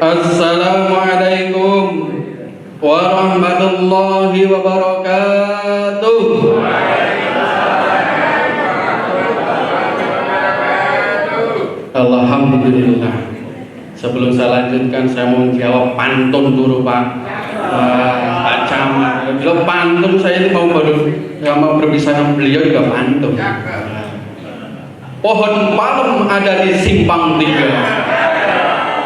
Assalamualaikum warahmatullahi wabarakatuh. Alhamdulillah. Sebelum saya lanjutkan, saya mau jawab pantun dulu Pak. Pak Camat. Kalau pantun saya ini mau berbicara dengan beliau juga pantun. Pohon palem ada di simpang 3.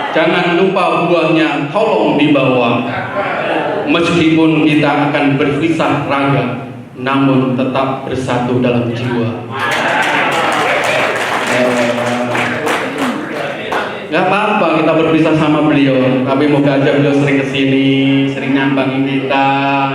Jangan lupa buahnya tolong dibawa. Meskipun kita akan berpisah raga, namun tetap bersatu dalam jiwa. Gak apa-apa kita berpisah sama beliau, tapi moga aja beliau sering kesini, sering nyambangin kita,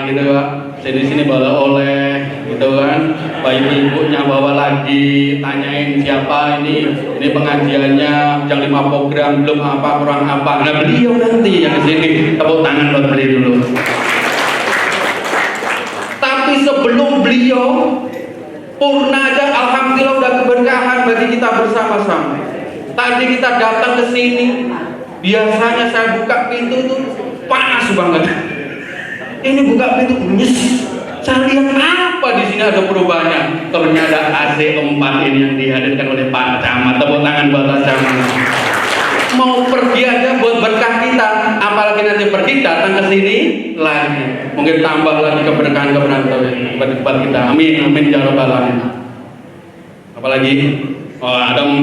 gitu Pak. Sini bawa oleh, gitu kan. Baik ibunya bawa lagi, tanyain siapa ini pengajiannya, jam 5 program belum apa, kurang apa. Nah beliau nanti yang kesini, tepuk tangan buat beliau dulu. Tapi sebelum beliau purna aja, alhamdulillah udah keberkahan bagi kita bersama-sama. Tadi kita datang ke sini, biasanya saya buka pintu itu panas banget. Ini buka pintu, nyes. Saya lihat apa di sini ada perubahannya. Ternyata AC 4 ini yang dihadirkan oleh Pak Camat. Tepuk tangan buat Pak Camat. Mau pergi aja buat berkah kita, apalagi nanti pergi datang ke sini lagi. Mungkin tambah lagi keberkahan buat kita. Amin, amin ya rabbal alamin. Apalagi, oh ada 4.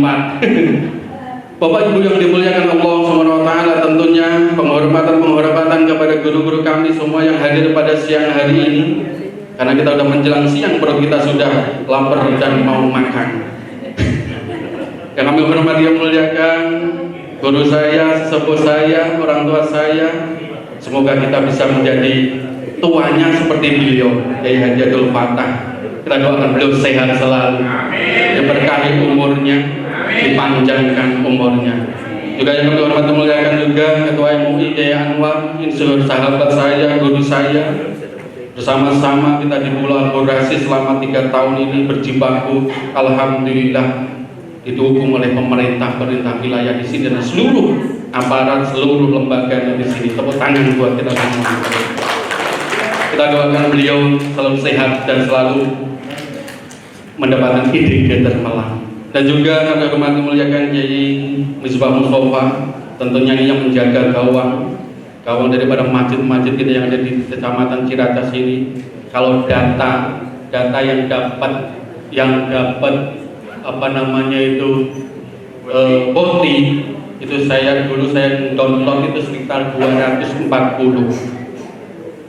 Bapak Ibu yang dimuliakan Allah SWT, tentunya penghormatan kepada guru-guru kami semua yang hadir pada siang hari ini. Karena kita sudah menjelang siang, perut kita sudah lapar dan mau makan. Yang kami hormati yang muliakan guru saya, sesepuh saya, orang tua saya. Semoga kita bisa menjadi tuanya seperti beliau, Kiai Haji Abdul Fattah. Kita doakan beliau sehat selalu, diberkahi umurnya, dipanjangkan umurnya. Juga yang kami hormati muliakan juga Ketua MUI Kiai Anwar, insinyur sahabat saya, guru saya. Bersama-sama kita dimulaborasi selama 3 tahun ini berjibaku. Alhamdulillah didukung oleh pemerintah wilayah di sini dan seluruh aparat, seluruh lembaga di sini. Tepuk tangan buat kita semua. Kita doakan beliau selalu sehat dan selalu mendapatkan ide-ide termelang. Dan juga kami hormati muliakan Kiai Misbah Mustafa, tentunya ini yang menjaga gawang daripada masjid-masjid kita yang ada di Kecamatan Ciracas ini. Kalau data yang dapat apa namanya itu bukti itu saya download itu sekitar 240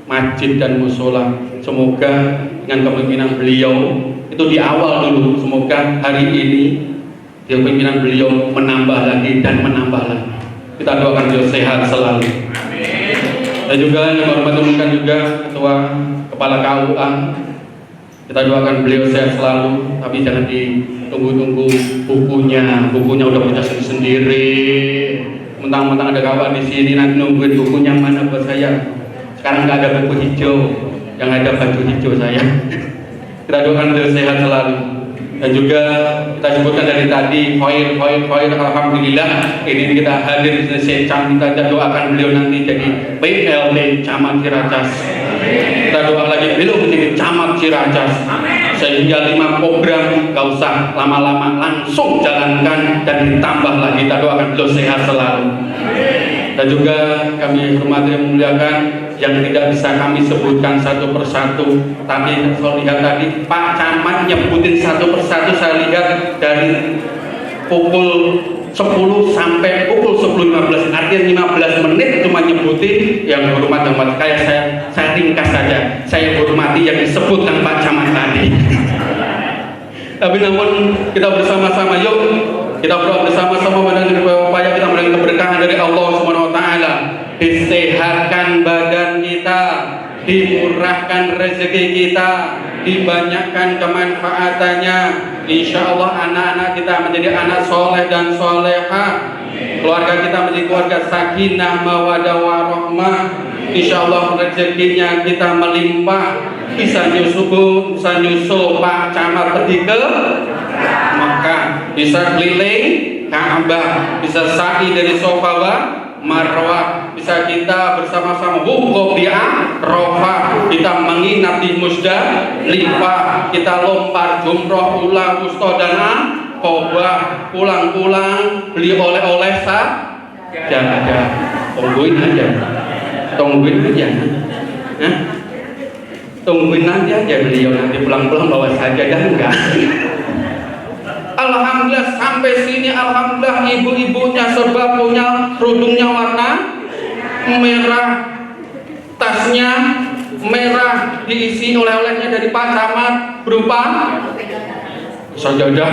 masjid dan musola. Semoga dengan kepemimpinan beliau itu di awal dulu, semoga hari ini kepemimpinan beliau menambah lagi dan menambah lagi. Kita doakan beliau sehat selalu. Amin. Dan juga yang hormatkan juga Ketua Kepala KUA, kita doakan beliau sehat selalu. Tapi jangan ditunggu-tunggu bukunya udah punya sendiri. Mentang-mentang ada kawan di sini nanti nungguin bukunya mana buat saya. Sekarang nggak ada buku hijau, yang ada baju hijau saya. Kita doakan beliau sehat selalu. Dan juga kita sebutkan dari tadi Khoir, alhamdulillah ini kita hadir di sini. Kita doakan beliau nanti jadi PLT Camat Ciracas. Kita doakan lagi beliau menjadi Camat Ciracas, sehingga 5 program gak usah lama-lama, langsung jalankan dan ditambah lagi. Kita doakan beliau sehat selalu. Dan juga kami hormati dan memuliakan yang tidak bisa kami sebutkan satu persatu, tapi saya lihat tadi Pak Camat nyebutin satu persatu. Saya lihat dari pukul 10 sampai pukul 10.15, artinya 15 menit cuma nyebutin yang hormat. Kayak saya ringkas saja, saya hormati yang disebutkan Pak Camat tadi. Tapi namun kita bersama-sama, yuk kita berdoa bersama-sama supaya kita mendapatkan keberkahan dari Allah Subhanahu wa taala. Disehatkan badan kita, dimurahkan rezeki kita, dibanyakkan kemanfaatannya. Insya Allah anak-anak kita menjadi anak soleh dan soleha, keluarga kita menjadi keluarga sakinah mawadah warahmah. Insya Allah rezekinya kita melimpah, bisa nyusul Pak Camat pergi ke Mekah, bisa keliling Ka'bah, bisa sa'i dari Safa Marwah, bisa kita bersama-sama wukuf di Arafah, kita menginap di Musdalifah, kita lompat jumroh ula wusta dan Aqabah, pulang-pulang beli oleh-oleh sajadah. Tungguin aja. Nah, tungguin nanti aja beliau nanti pulang-pulang bawa sajadah enggak? Alhamdulillah sampai sini, alhamdulillah ibu-ibunya serba punya kerudungnya warna merah, tasnya merah, diisi oleh-olehnya dari Pak Camat berupa sajadah.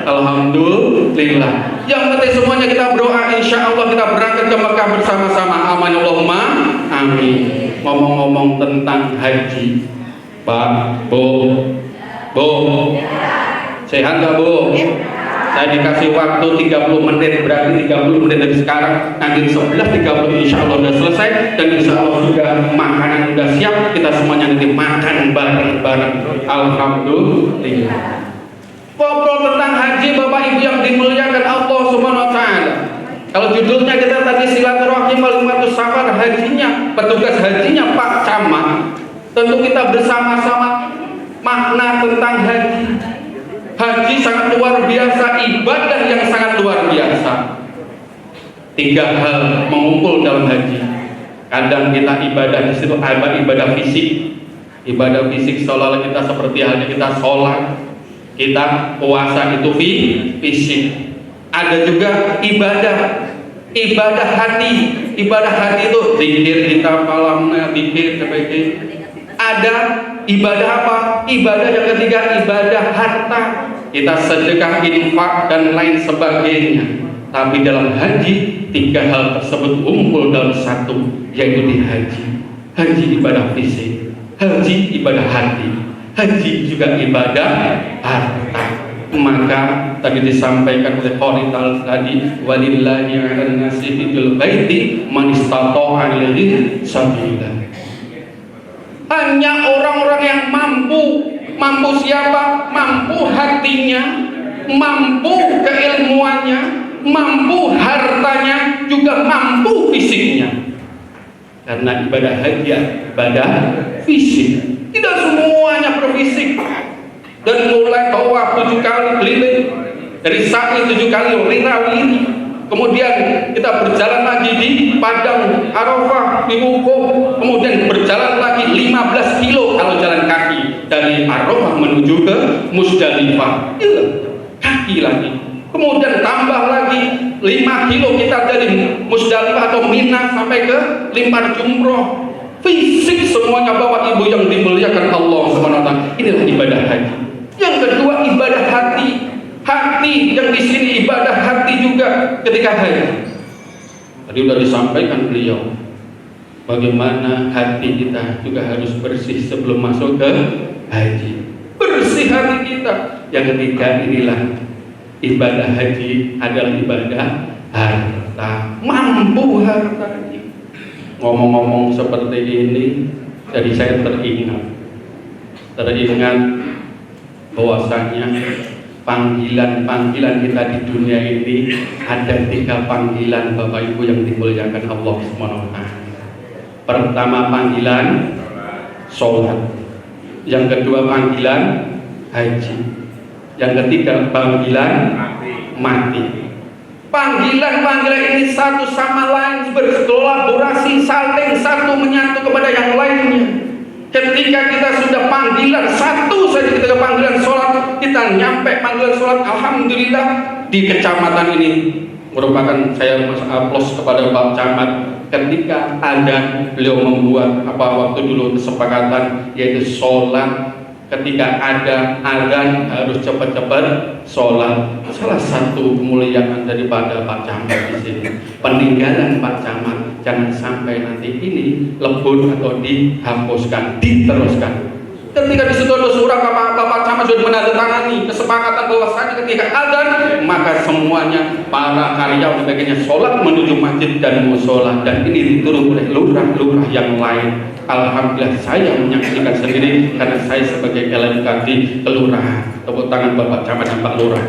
Alhamdulillah. Yang penting semuanya kita berdoa, insya Allah kita berangkat ke Mekah bersama-sama. Amin Allahumma amin. Ngomong-ngomong tentang haji, Pak, Bu, sehat gak Bu? Saya dikasih waktu 30 menit, berarti 30 menit dari sekarang, nanti 11.30 insya Allah sudah selesai, dan insya Allah sudah makanan sudah siap, kita semuanya nanti makan bareng-bareng. Alhamdulillah. Ngobrol tentang haji Bapak Ibu yang dimuliakan Allah Subhanahu wa Ta'ala. Kalau judulnya kita tadi silaturahim wal safar, hajinya, petugas hajinya Pak Camat. Tentu kita bersama-sama makna tentang haji. Haji sangat luar biasa, ibadah yang sangat luar biasa. 3 hal mengumpul dalam haji. Kadang kita ibadah di situ ada ibadah fisik. Ibadah fisik seolah kita seperti halnya kita sholat, kita puasa itu fisik. Ada juga ibadah hati. Ibadah hati itu zikir kita malamnya, zikir sebagai. Ada ibadah apa? Ibadah yang ketiga, ibadah harta. Kita sedekah, infak dan lain sebagainya. Tapi dalam haji 3 hal tersebut kumpul dalam satu, yaitu di haji. Haji ibadah fisik, haji ibadah hati, haji juga ibadah harta. Maka tadi disampaikan oleh Qorital tadi, walillahi 'alan nasi fil baiti man istata'a ilaihi sabila. Hanya orang-orang yang mampu siapa? Mampu hatinya, mampu keilmuannya, mampu hartanya, juga mampu fisiknya. Karena ibadah haji ibadah fisik, tidak semuanya berfisik. Dan mulai tawaf 7 kali keliling, dari sa'i 7 kali wirawiri. Kemudian kita berjalan lagi di padang Arafah, di wukuf. Kemudian berjalan lagi 15 kilo kalau jalan kaki dari Arafah menuju ke Musdalifah. Kaki lagi. Kemudian tambah lagi 5 kilo kita dari Musdalifah atau Mina sampai ke lempar jumroh. Fisik semuanya Bapak Ibu yang dimuliakan Allah SWT. Inilah ibadah haji. Yang kedua ibadah hati. Hati yang di sini ibadah hati juga ketika haji. Tadi sudah disampaikan beliau bagaimana hati kita juga harus bersih sebelum masuk ke haji. Bersih hati kita. Yang ketiga inilah ibadah haji adalah ibadah harta. Mampu harta. Ngomong-ngomong seperti ini, jadi saya teringat bahwasanya panggilan kita di dunia ini ada 3 panggilan Bapak Ibu yang dimuliakan Allah SWT. Pertama panggilan sholat, yang kedua panggilan haji, yang ketiga panggilan mati. Panggilan-panggilan ini satu sama lain berkolaborasi, saling satu menyatu kepada yang lainnya. Ketika kita sudah panggilan satu saja, ketika panggilan sholat, kita nyampe panggilan sholat, alhamdulillah di kecamatan ini merupakan, saya aplaus kepada Pak Camat ketika ada beliau membuat waktu dulu kesepakatan, yaitu sholat ketika ada azan harus cepat-cepat sholat. Salah satu kemuliaan daripada Pak Camat di sini, peninggalan Pak Camat, jangan sampai nanti ini lebur atau dihapuskan, diteruskan. Ketika di situ ada surat Bapak Camat sudah menandatangani kesepakatan bahwasanya ketika azan maka semuanya para karyawan sebagainya sholat menuju masjid dan musola, dan ini diturun oleh lurah-lurah yang lain. Alhamdulillah saya menyaksikan sendiri karena saya sebagai LMK di kelurahan. Tepuk tangan Bapak Camat dan Pak Lurah.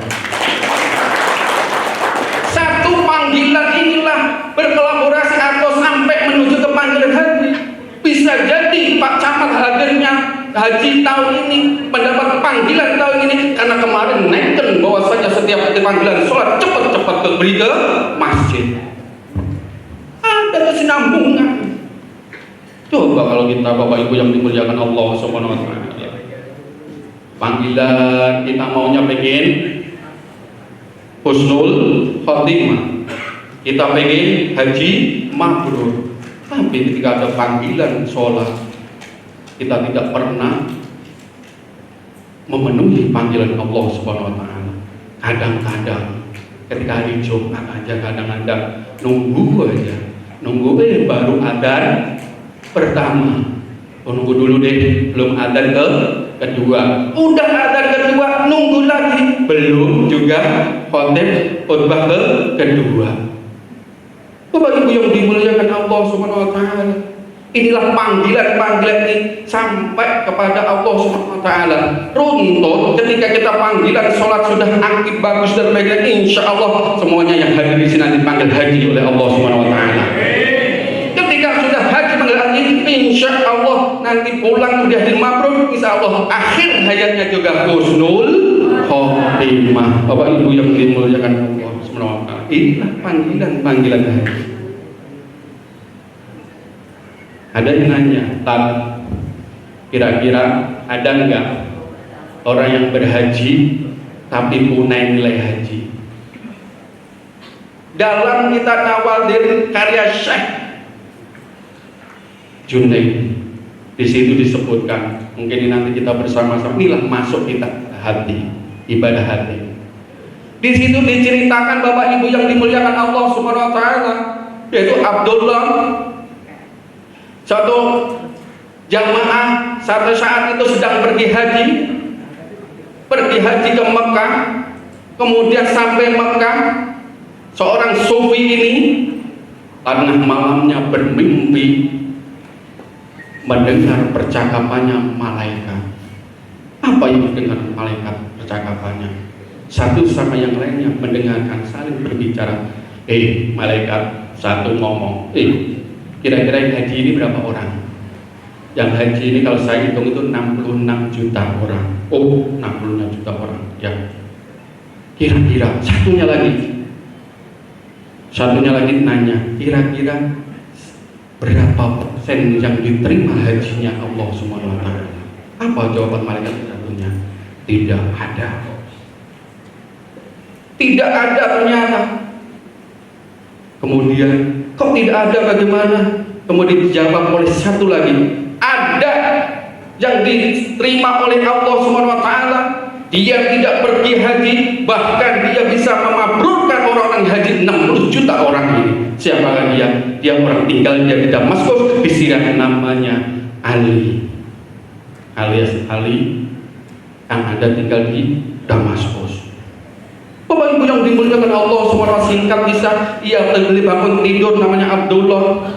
Satu panggilan inilah berkelakuan tahun ini, mendapat panggilan tahun ini, karena kemarin neken bahwasanya setiap panggilan sholat cepat-cepat pergi ke masjid. Ada kesinambungan. Coba kalau kita Bapak Ibu yang dimuliakan Allah Subhanahu wa taala, panggilan kita maunya pengen husnul khotimah, kita pengen haji mabrur, tapi ketika ada panggilan sholat kita tidak pernah memenuhi panggilan Allah Subhanahu wa taala. Kadang-kadang ketika hari Jumat aja kadang-kadang nunggu baru adzan pertama. Nunggu dulu deh, belum adzan kedua. Udah adzan kedua nunggu lagi, belum juga khutbah kedua. Bapak Ibu yang dimuliakan Allah Subhanahu wa taala, inilah panggilan-panggilan ini sampai kepada Allah Subhanahu wa taala. Runtut ketika kita panggilan sholat sudah aktif bagus dan baik, insya Allah semuanya yang hadir di sini dipanggil haji oleh Allah Subhanahu wa taala. Ketika sudah haji panggil haji, insya Allah nanti pulang sudah mabrur, insya Allah akhir hayatnya juga husnul khotimah. Bapak Ibu yang dimuliakan Allah Subhanahu wa taala, inilah panggilan-panggilan haji. Ada yang nanya, kira-kira ada enggak orang yang berhaji tapi punya nilai haji? Dalam kitab Nawadir karya Syekh Junaid, di situ disebutkan, mungkin ini nanti kita bersama-sama, inilah masuk kita hati, ibadah hati. Di situ diceritakan Bapak Ibu yang dimuliakan Allah Subhanahu wa taala, yaitu Abdullah, satu jamaah satu saat itu sedang pergi haji ke Mekah. Kemudian sampai Mekah, seorang sufi ini tengah malamnya bermimpi mendengar percakapannya malaikat. Apa yang mendengar malaikat percakapannya? Satu sama yang lainnya mendengarkan saling berbicara. Malaikat satu ngomong, kira-kira yang haji ini berapa orang? Yang haji ini kalau saya hitung itu 66 juta orang. 66 juta orang. Ya. Kira-kira satunya lagi nanya, kira-kira berapa persen yang diterima hajinya Allah Subhanahu wa taala? Apa jawaban malaikat satunya? Tidak ada. Tidak ada ternyata. Kemudian, kok tidak ada bagaimana? Kemudian dijawab oleh satu lagi, ada yang diterima oleh Allah Subhanahu wa taala. Dia tidak pergi haji, bahkan dia bisa memabrurkan orang-orang haji 60 juta orang ini. Siapa dia? Dia orang tinggal di Damaskus, disirat namanya Ali, alias Ali yang ada tinggal di Damaskus. Bapak Ibu yang dimuliakan Allah Subhanahu wa taala, singkat bisa, ia bangun tidur namanya Abdullah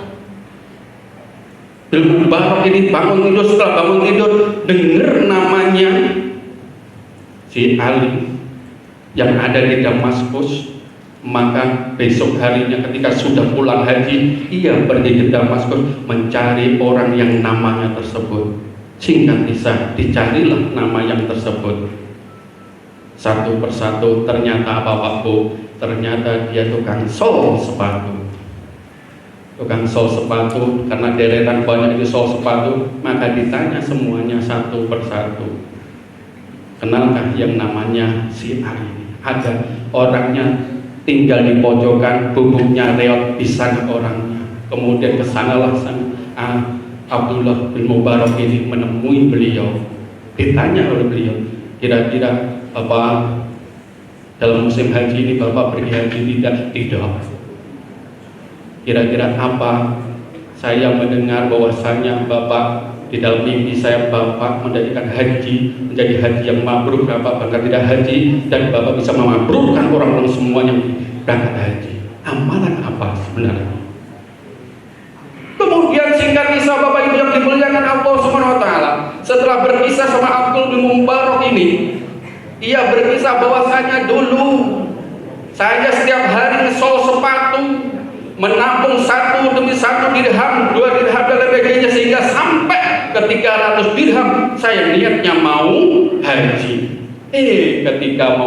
bin Mubarak ini bangun tidur. Setelah bangun tidur dengar namanya si Ali yang ada di Damaskus, maka besok harinya ketika sudah pulang haji, ia pergi ke Damaskus mencari orang yang namanya tersebut. Singkat kisah, dicarilah nama yang tersebut. Satu persatu ternyata apa Pak Bu? Ternyata dia tukang sol sepatu. Tukang sol sepatu, karena deretan banyak di sol sepatu, maka ditanya semuanya satu persatu. Kenalkah yang namanya si Ali? Ada orangnya tinggal di pojokan, bubuknya reot di sana orangnya. Kemudian kesanalah Abdullah bin Mubarak ini menemui beliau. Ditanya oleh beliau, kira-kira Bapak dalam musim haji ini Bapak pergi haji tidak? Tidak. Kira-kira apa? Saya mendengar bahwasanya Bapak di dalam mimpi saya, Bapak menjadikan haji menjadi haji yang mabrur. Bapak bahkan tidak haji dan Bapak bisa memabrurkan orang-orang semua yang berangkat haji. Amalan apa sebenarnya? Kemudian singkat kisah Bapak Ibu yang dimuliakan Allah Subhanahu wa taala, setelah berkisah sama Abdul bin Mubarak ini, ia berkisah bahwasanya dulu saya setiap hari ngesol sepatu, menabung satu demi satu dirham, 2 dirham dan sebagainya, sehingga sampai ke 300 dirham, saya niatnya mau haji. Ketika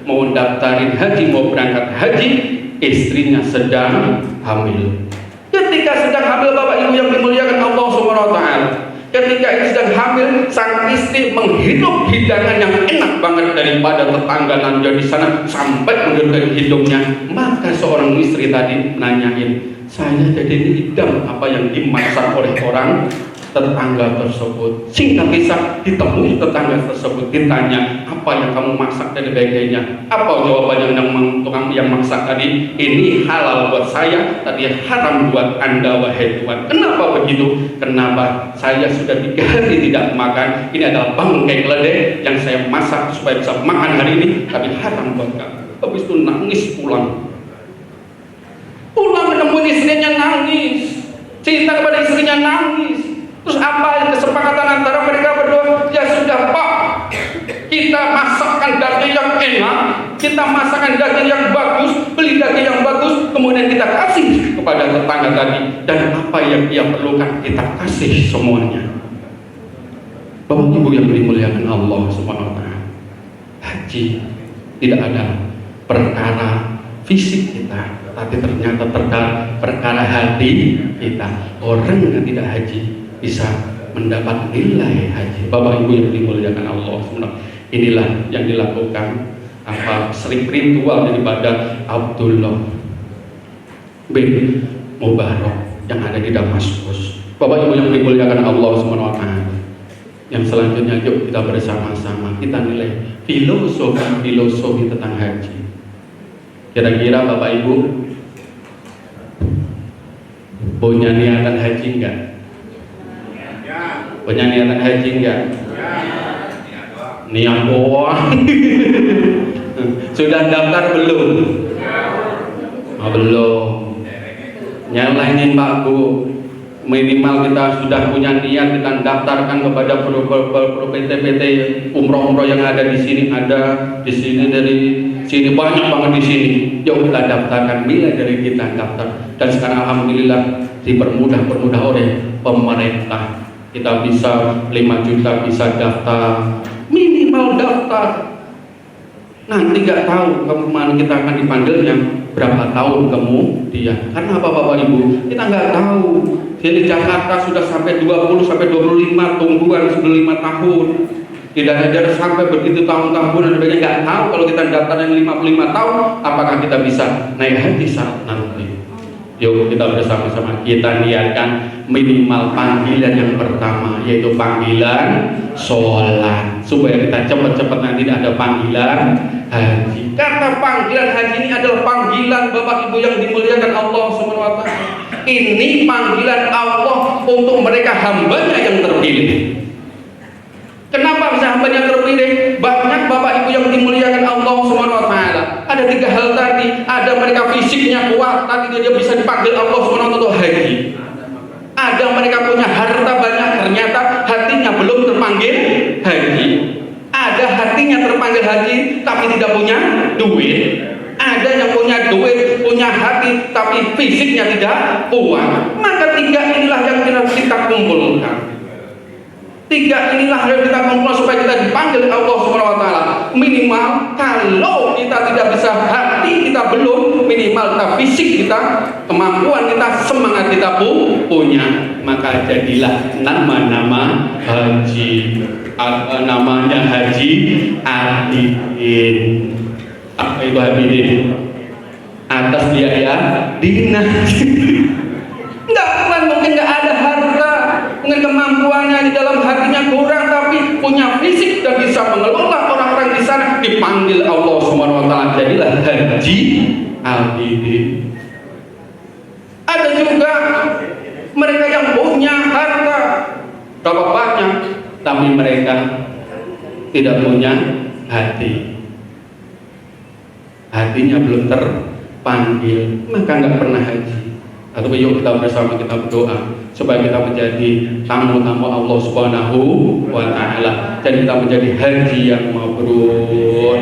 mau daftarin haji, mau berangkat haji, istrinya sedang hamil. Ketika sedang hamil, Bapak Ibu yang dimuliakan Allah Subhanahu wa taala, ketika ini sedang hamil, sang istri menghirup hidangan yang enak banget daripada tetangga nanti di sana sampai menggigit hidungnya. Maka seorang istri tadi menanyain, saya jadi hidang apa yang dimasak oleh orang tetangga tersebut. Singkat kisah, ditemui tetangga tersebut, ditanya, apa yang kamu masak dan sebagainya. Apa jawabannya tukang yang masak tadi? Ini halal buat saya, tadi haram buat Anda wahai Tuhan. Kenapa begitu? Kenapa? Saya sudah 3 hari tidak makan. Ini adalah bangkai keledai yang saya masak supaya bisa makan hari ini, tapi haram buat kamu. Habis itu nangis pulang menemui istrinya, nangis, cinta kepada istrinya, nangis. Terus apa yang kesepakatan antara mereka berdua? Ya sudah Pak, kita masakkan daging yang enak, kita masakkan daging yang bagus, beli daging yang bagus, kemudian kita kasih kepada tetangga tadi, dan apa yang dia perlukan kita kasih semuanya. Bapak Ibu yang dimuliakan Allah Subhanahu wa taala, haji tidak ada perkara fisik kita, tapi ternyata perkara hati kita. Orang yang tidak haji bisa mendapat nilai haji. Bapak Ibu yang dimuliakan Allah Subhanahu. Inilah yang dilakukan sering ritual daripada Abdullah bin Mubarak yang ada di Damaskus. Bapak Ibu yang dimuliakan Allah Subhanahu wa taala. Yang selanjutnya, yuk kita bersama-sama kita nilai filosofi tentang haji. Kira-kira Bapak Ibu punya niatan haji enggak? Punya niatan haji enggak? Niat doang. Sudah daftar belum? Belum. Nyalahin Pak Bu. Minimal kita sudah punya niat, kita daftarkan kepada PT-PT umroh yang ada di sini, dari sini banyak banget di sini. Yuk kita daftarkan, mulai dari kita daftar. Dan sekarang alhamdulillah dipermudah oleh pemerintah. Kita bisa 5 juta bisa daftar, minimal daftar. Nanti nggak tahu kemana kita akan dipanggilnya berapa tahun kemudian. Karena apa Bapak Ibu? Kita nggak tahu. Di Jakarta sudah sampai 20 sampai 25 tungguan sudah 5 tahun. Tidak ada sampai begitu tahun-tahun dan sebagainya. Nggak tahu kalau kita daftar yang 55 tahun, apakah kita bisa naik haji saat nanti? Yuk kita bersama-sama kita niatkan minimal panggilan yang pertama, yaitu panggilan sholat, supaya kita cepat-cepat nanti ada panggilan haji. Karena panggilan haji ini adalah panggilan Bapak Ibu yang dimuliakan Allah Subhanahu wa taala. Ini panggilan Allah untuk mereka hambanya yang terpilih. Kenapa bisa hambanya terpilih? Banyak Bapak Ibu yang dimuliakan Allah Subhanahu wa taala. Ada 3 hal tadi. Ada mereka fisiknya kuat, tadi dia bisa dipanggil Allah Subhanahu wa taala haji. Ada mereka punya harta banyak, ternyata hatinya belum terpanggil haji. Ada hatinya terpanggil haji tapi tidak punya duit. Ada yang punya duit, punya hati tapi fisiknya tidak kuat. Maka 3 inilah yang kita kumpulkan. 3 inilah yang kita kumpulkan supaya kita dipanggil Allah Subhanahu wa taala. Minimal kalau kita tidak bisa, hati kita belum, minimal kita fisik kita, kemampuan kita, semangat kita punya, maka jadilah nama-nama haji. Namanya haji Abidin. Apa itu Abidin? Atas biaya dinas. Mungkin nggak ada harta, mungkin kemampuannya di dalam hatinya kurang, tapi punya fisik dan bisa mengelola orang-orang di sana, dipanggil Allah Subhanahu wa taala, jadilah haji Abidin. Ada juga mereka yang punya harta berapa banyak, tapi mereka tidak punya hati. Hatinya belum terpanggil, maka nggak pernah haji. Atau yuk kita bersama kita berdoa supaya kita menjadi tamu-tamu Allah Subhanahu wa taala dan kita menjadi haji yang mabrur.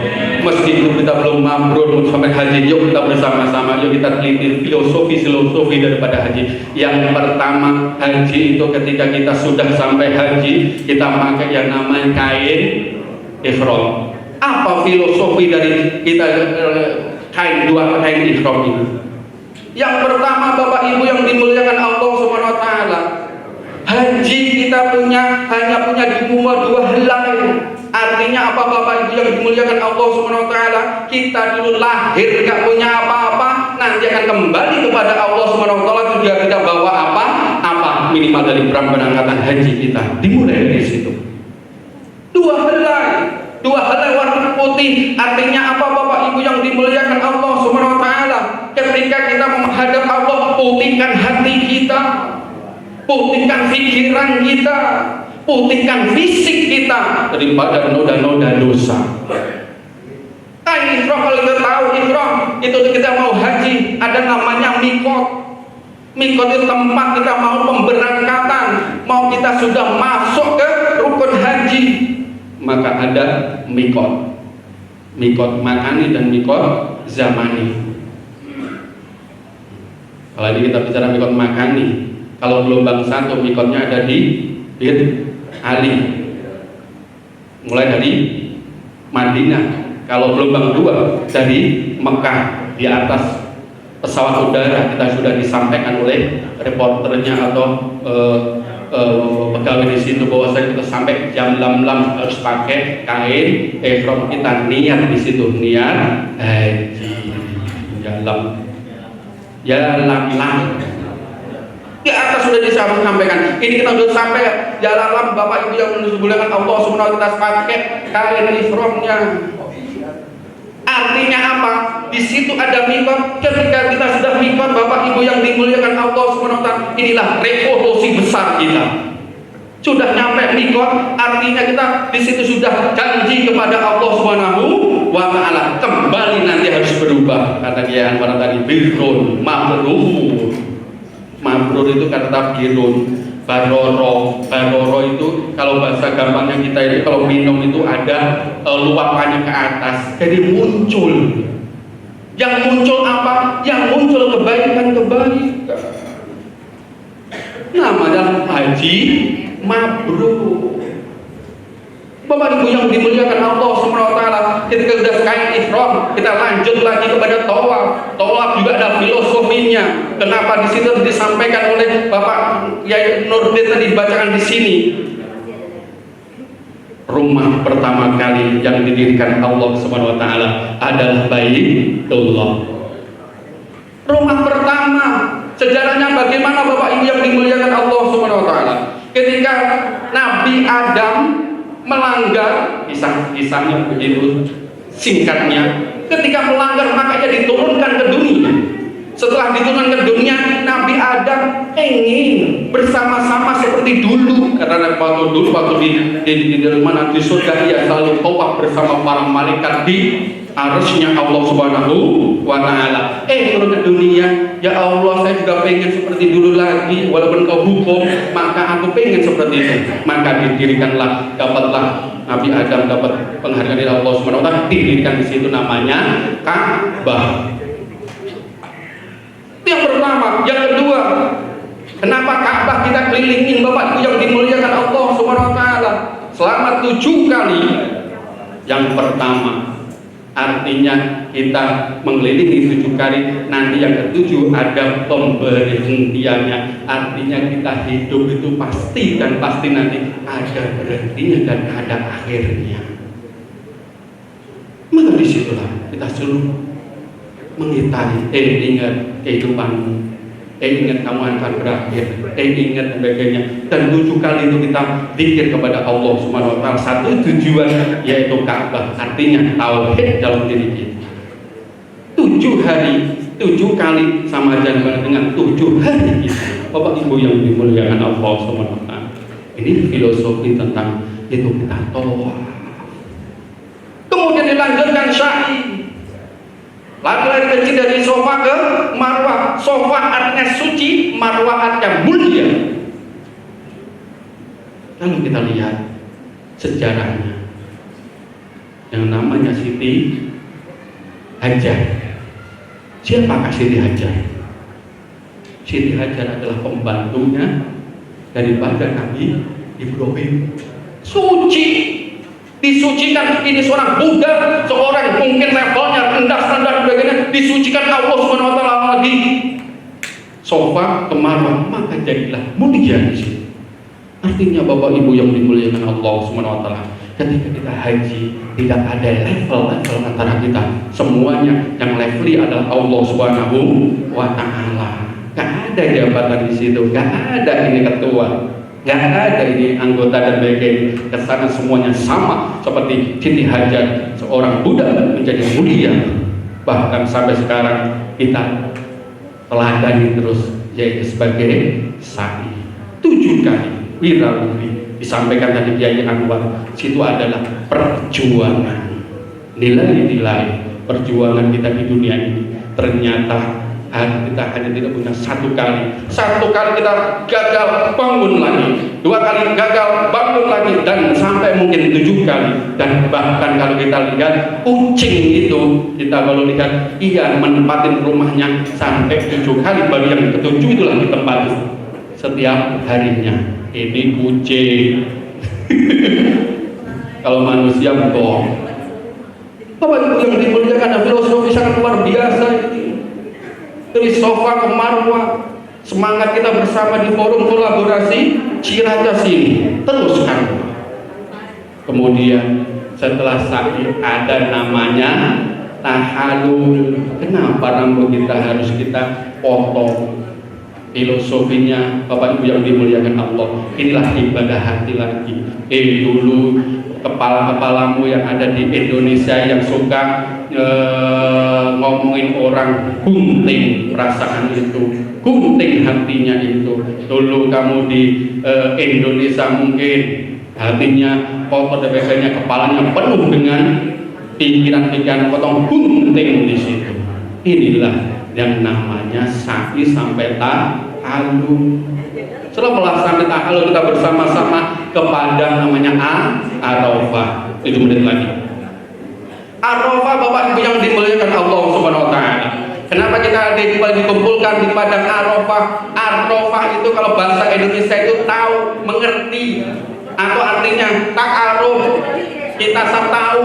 meskipun kita belum mabrur sampai haji, yuk kita bersama-sama, yuk kita teliti filosofi daripada haji. Yang pertama, haji itu ketika kita sudah sampai haji, kita pakai yang namanya kain ihram. Apa filosofi dari kita dua kain ihram ini? Yang pertama, Bapak Ibu yang dimuliakan Allah Subhanahu wa taala, haji kita hanya punya di umur 2 helai. Artinya apa, Bapak Ibu yang dimuliakan Allah Subhanahu wa taala? Kita dulu lahir gak punya apa-apa, nanti akan kembali kepada Allah Subhanahu wa taala juga kita bawa apa? Minimal dari berangkatan haji kita. Dimulai dari situ. 2 helai warna putih. Artinya apa, Bapak Ibu yang dimuliakan Allah Subhanahu wa taala? Ketika kita menghadap Allah, putihkan hati kita, putihkan pikiran kita, putihkan fisik kita daripada noda-noda dosa. Ihram, kalau kita tahu ihram itu kita mau haji, ada namanya mikot. Mikot itu tempat kita mau pemberangkatan, mau kita sudah masuk ke rukun haji, maka ada mikot. Mikot makani dan mikot zamani. Kalau ini kita bicara mikot makani, kalau gelombang 1 mikotnya ada di Bir Ali, mulai dari Madinah. Kalau gelombang 2 dari Mekah, di atas pesawat udara kita sudah disampaikan oleh reporternya atau pegawai di situ bahwa kita sampai jam 6 harus pakai kain ihram, kita niat di situ, niat haji. Jalan di atas sudah disampaikan. Ini kita sudah sampai jalan Bapak Ibu yang menuju Allah Subhanahu wa taala, pakai kain ihramnya. Artinya apa? Di situ ada mikot. Ketika kita sudah mikot, Bapak Ibu yang dimuliakan Allah Subhanahu wa taala, inilah revolusi besar kita. Sudah nyampe mikot, artinya kita di situ sudah janji kepada Allah Subhanahu wa taala. Kembali nanti harus berubah. Kata dia yang tadi, birrun mabrur. Mabrur itu kata birrun. Baroro itu kalau bahasa gampangnya kita ini, kalau minum itu ada luapannya ke atas, jadi muncul. Yang muncul apa? Yang muncul kebaikan. Namanya haji mabrur. Bapak Ibu yang dimuliakan Allah Subhanahu wa taala, ketika sudah kain ihram, kita lanjut lagi kepada tawaf. Tawaf juga ada filosofinya. Kenapa di situ disampaikan oleh Bapak Yai Nurdin tadi dibacakan di sini? Rumah pertama kali yang didirikan Allah Subhanahu wa taala adalah Baitullah. Rumah pertama, sejarahnya bagaimana Bapak Ibu yang dimuliakan Allah Subhanahu wa taala? Ketika Nabi Adam melanggar, kisahnya begitu singkatnya, ketika melanggar makanya diturunkan ke dunia. Setelah diturunkan ke dunia, Nabi Adam ingin bersama-sama seperti dulu, karena waktu di mana di surga ia selalu tawaf bersama para malaikat di arusnya Allah Subhanahu wa taala. Turun ke dunia, ya Allah, saya juga pengen seperti dulu lagi, walaupun kau hukum, maka aku pengen seperti itu. Maka didirikanlah, dapatlah Nabi Adam dapat penghargaan dari Allah Subhanahu wa taala, didirikan di situ namanya Ka'bah. Itu yang pertama. Yang kedua, kenapa Ka'bah kita kelilingin, Bapak Ibu yang dimuliakan Allah Subhanahu wa taala, selama 7 kali? Yang pertama, artinya kita mengelilingi 7 kali, nanti yang ke-7 ada pemberhentiannya. Artinya kita hidup itu pasti dan pasti nanti ada berhentinya dan ada akhirnya. Maka disitulah kita suruh mengitari, ingat kehidupanmu, ingat kamu akan berakhir, ingat sebagainya. Dan 7 kali itu kita zikir kepada Allah Subhanahu wa taala. Satu tujuan yaitu Ka'bah, artinya tauhid dalam diri kita. 7 hari, 7 kali sama aja dengan 7 hari kita. Bapak Ibu yang dimuliakan Allah Subhanahu wa taala. Ini filosofi tentang itu kita tawaf. Kemudian dilanjutkan sa'i. Lari-lari kecil dari Sofa ke Marwah. Sofa artinya suci, Marwah artinya mulia. Lalu kita lihat sejarahnya. Yang namanya Siti Hajar. Siapakah Siti Hajar? Siti Hajar adalah pembantunya daripada Nabi Ibrahim. Suci, disucikan. Ini seorang Buddha, seorang mungkin levelnya rendah, standar sebagainya, disucikan Allah Subhanahu wa taala lagi. Sofa ke Marwah, maka jadilah mulia di sini. Artinya Bapak Ibu yang dimuliakan Allah Subhanahu wa taala, ketika kita haji tidak ada level-level antara kita. Semuanya yang levelly adalah Allah Subhanahu wa taala. Gak ada jabatan di situ, gak ada ini ketua, gak ada ini anggota dan bagian. Kesana semuanya sama seperti Siti Hajar, seorang Buddha menjadi mulia. Bahkan sampai sekarang kita teladani terus, yaitu sebagai sa'i 7 kali wirawiri. Disampaikan tadi Kiai Anwar, situ adalah perjuangan, nilai-nilai perjuangan kita di dunia ini. Ternyata kita hanya tidak punya satu kali kita gagal bangun lagi, 2 kali gagal bangun lagi, dan sampai mungkin 7 kali. Dan bahkan kalau kita lihat kucing itu, kita kalau lihat ia menempatin rumahnya sampai 7 kali, baru yang ke-7 itulah ditempati setiap harinya. Ini kucing. Kalau manusia bohong. Bapak Ibu yang dimuliakan, filosofi sangat luar biasa ini. Dari sofa ke Marwah, semangat kita bersama di forum kolaborasi Ciracas ini teruskan. Kemudian setelah sa'i ada namanya tahalul. Kenapa rambut kita harus kita potong? Filosofinya Bapak Ibu yang dimuliakan Allah, inilah ibadah hati lagi. Dulu kepala-kepalamu yang ada di Indonesia yang suka ngomongin orang, gunting perasaan itu, gunting hatinya itu. Dulu kamu di Indonesia mungkin hatinya kotor dan sebagainya, kepalanya penuh dengan pikiran-pikiran potong, gunting di situ. Inilah yang namanya sa'i sampai tahalul. Setelah melaksanakan tahalul, kita bersama-sama kepada namanya Arafah. 7 menit lagi. Arafah Bapak Ibu yang dimuliakan Allah Subhanahu wa taala. Kenapa kita dikumpulkan di padang Arafah? Arafah itu kalau bahasa Indonesia itu tahu, mengerti, atau artinya ta'aruf. Kita tahu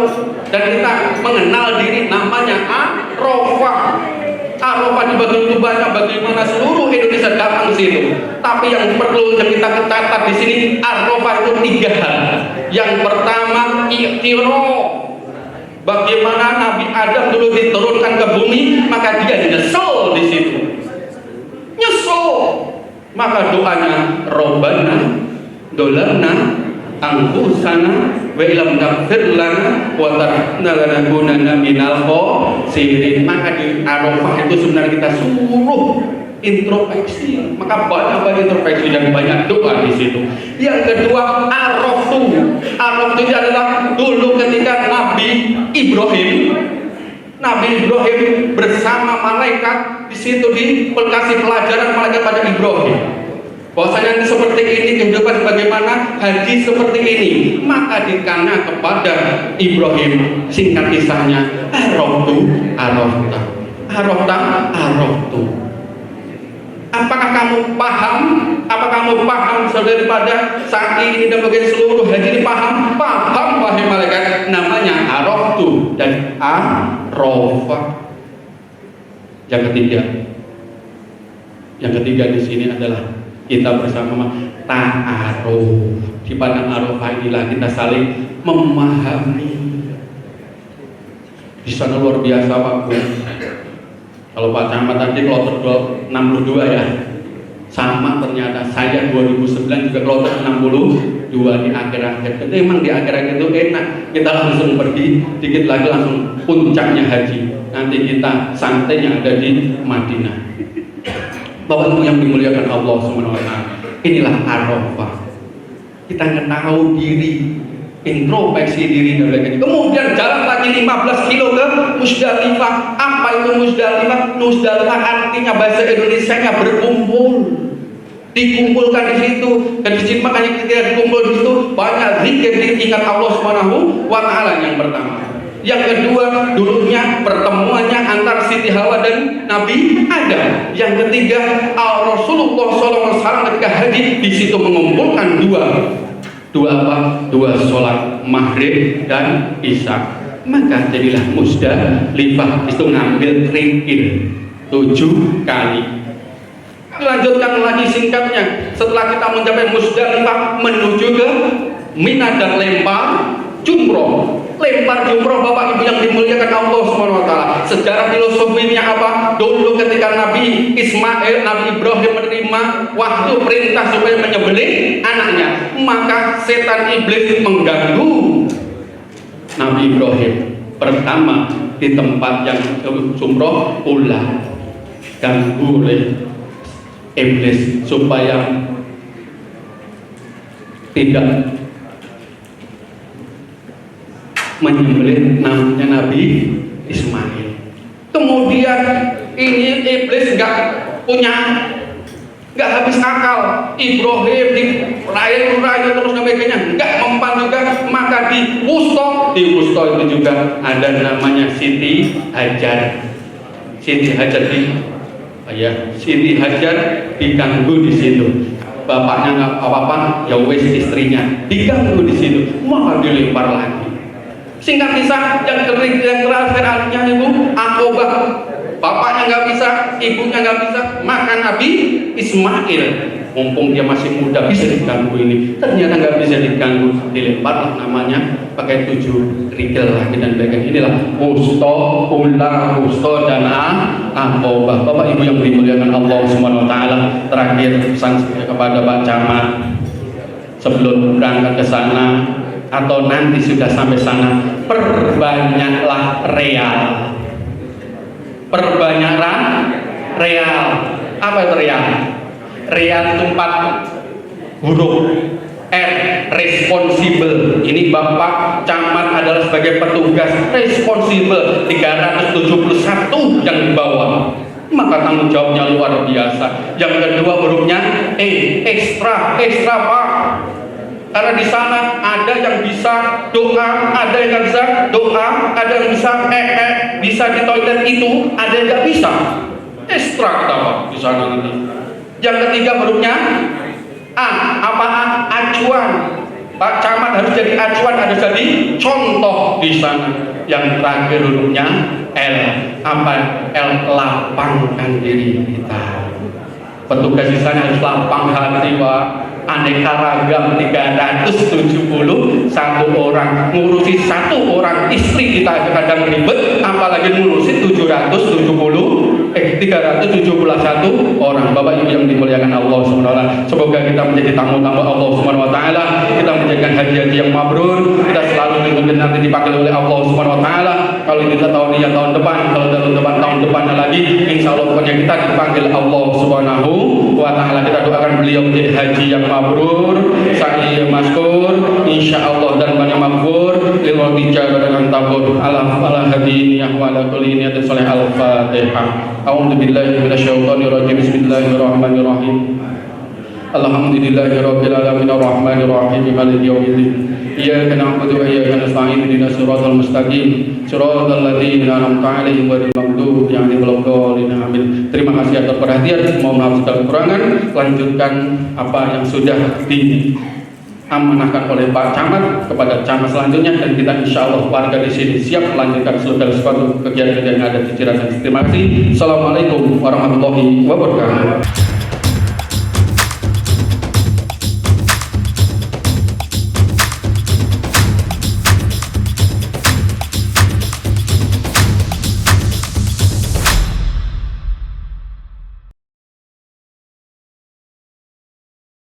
dan kita mengenal diri, namanya Arafah. Arafah dibagi itu banyak, bagaimana seluruh Indonesia datang ke situ. Tapi yang perlu kita catat di sini, Arafah itu 3 hal. Yang pertama, i'tiraf. Bagaimana Nabi Adam dulu diturunkan ke bumi, maka dia nyesel di situ. Nyesel. Maka doanya, Rabbana dolarna angkusana wa ilam taghfir lana wa tarhamna lanakunanna minal khasirin. Maka di Arafah itu sebenarnya kita suruh introspeksi, maka banyak introspeksi dan banyak doa di situ. Yang kedua, Arafah itu adalah dulu ketika Nabi Ibrahim bersama malaikat di situ dikasih pelajaran malaikat pada Ibrahim. Bahwasanya seperti ini kehidupan, bagaimana haji seperti ini, maka dikana kepada Ibrahim, singkat kisahnya, araftu. Apakah kamu paham? Daripada saat ini dan bagian seluruh haji ini paham wahai malaikat, namanya araftu dan Arafah. Yang ketiga di sini adalah kita bersama ta'aruf. Di padang Arafah inilah kita saling memahami. Di sana luar biasa Pak Bu. Kalau Pak Camat tadi kloter 62 ya, sama ternyata saya 2009 juga kloter 62 di akhir-akhir. Itu emang di akhir-akhir itu enak, kita langsung pergi, dikit lagi langsung puncaknya haji. Nanti kita santainya ada di Madinah. Bapak Ibu yang dimuliakan Allah Subhanahu wa taala, inilah Arafah. Kita ngetahu diri, introspeksi diri dan lain-lain. Kemudian jalan lagi 15 kilo ke Musdalifah. Apa itu Musdalifah? Musdalifah artinya bahasa Indonesianya berkumpul. Dikumpulkan di situ, dan di situ makanya kita dikumpul di situ banyak zikir diingat Allah Subhanahu wa taala. Yang pertama, Yang kedua, dulunya pertemuannya antara Siti Hawa dan Nabi Adam. Yang ketiga, Rasulullah SAW ketika haji di situ mengumpulkan dua sholat maghrib dan isya. Maka jadilah Musdalifah itu ngambil kerikil 7 kali. Lanjutkan lagi singkatnya, setelah kita mencapai Musdalifah menuju ke Mina dan lempar jumroh. Lempar jumroh Bapak Ibu yang dimuliakan Allah Subhanahu wa taala. Sejarah filosofinya apa? Dulu ketika Nabi Ibrahim menerima wahyu perintah supaya menyembelih anaknya, maka setan iblis mengganggu Nabi Ibrahim. Pertama di tempat yang jumroh ulah ganggu oleh iblis supaya tidak menyembelih namanya Nabi Ismail. Kemudian ini iblis nggak habis akal. Ibrahim dirayu terus sebagainya, nggak mempan juga. Maka di Wusto itu juga ada namanya Siti Hajar. Siti Hajar diganggu di situ. Bapaknya nggak apa-apa, ya wes istrinya diganggu di situ, maka dilempar lagi. Singkat kisah, yang terakhir anaknya Ibu Akobah, bapaknya nggak bisa, ibunya nggak bisa, maka Nabi Ismail, mumpung dia masih muda bisa diganggu ini, ternyata nggak bisa diganggu, dilemparlah namanya pakai 7 kerikil lagi dan bagian inilah Wusto, Ula, Wusto dan Akobah. Bapak Ibu yang dimuliakan Allah Subhanahu wa taala, terakhir pesan kepada Pak Camat sebelum berangkat ke sana atau nanti sudah sampai sana, perbanyaklah real. Perbanyaklah real. Apa itu real? Real itu 4 huruf R, responsible. Ini Bapak Camat adalah sebagai petugas responsible 371 yang dibawa, maka tanggung jawabnya luar biasa. Yang kedua hurufnya E, ekstra Pak. Karena di sana ada yang bisa doa, ada yang nggak bisa doa, ada yang bisa bisa di toilet itu, ada yang nggak bisa. Ekstra kita Pak di sana nanti. Yang ketiga hurufnya A, apa A? Acuan. Pak Camat harus jadi acuan, harus jadi contoh di sana. Yang terakhir hurufnya L, apa? L, lapangkan diri kita. Petugas di sana harus lapang hati Pak. Aneka ragam 371 orang, ngurusi 1 orang istri kita kadang ribet, apalagi ngurusi 371 orang. Bapak Ibu yang dimuliakan Allah Subhanahu wa taala, semoga kita menjadi tamu-tamu Allah Subhanahu wa taala, kita menjalankan haji yang mabrur, kita selalu dimuliakan nanti dipanggil oleh Allah Subhanahu wa taala. Kalau tidak tahun ini tahun depan, kalau tahun depannya lagi, insya Allah pokoknya kita dipanggil Allah Subhanahu wa taala. Kita doakan beliau menjadi haji yang mabrur, sa'i maskur, insyaallah dan banyak maghfur, lil wadija dan tabur ala hadiniyah wa ala kulli niyatin salih al-fatihah. A'udzu billahi minasyaitonir rajim. Bismillahirrahmanirrahim. Alhamdulillahirabbil alamin arrahmanir rahim maliki yaumiddin. Iyyaka na'budu wa iyyaka nasta'in ihdinas siratal mustaqim siratal ladzina an'amta 'alaihim ghairil maghdubi 'alaihim waladdallin. Amin. Terima kasih atas perhatian. Mohon maaf segala kekurangan. Lanjutkan apa yang sudah diamanahkan oleh Pak Camat kepada camat selanjutnya, dan kita insyaallah warga di sini siap melanjutkan segala sesuatu kegiatan yang ada di Ciracas. Terima kasih. Assalamualaikum warahmatullahi wabarakatuh.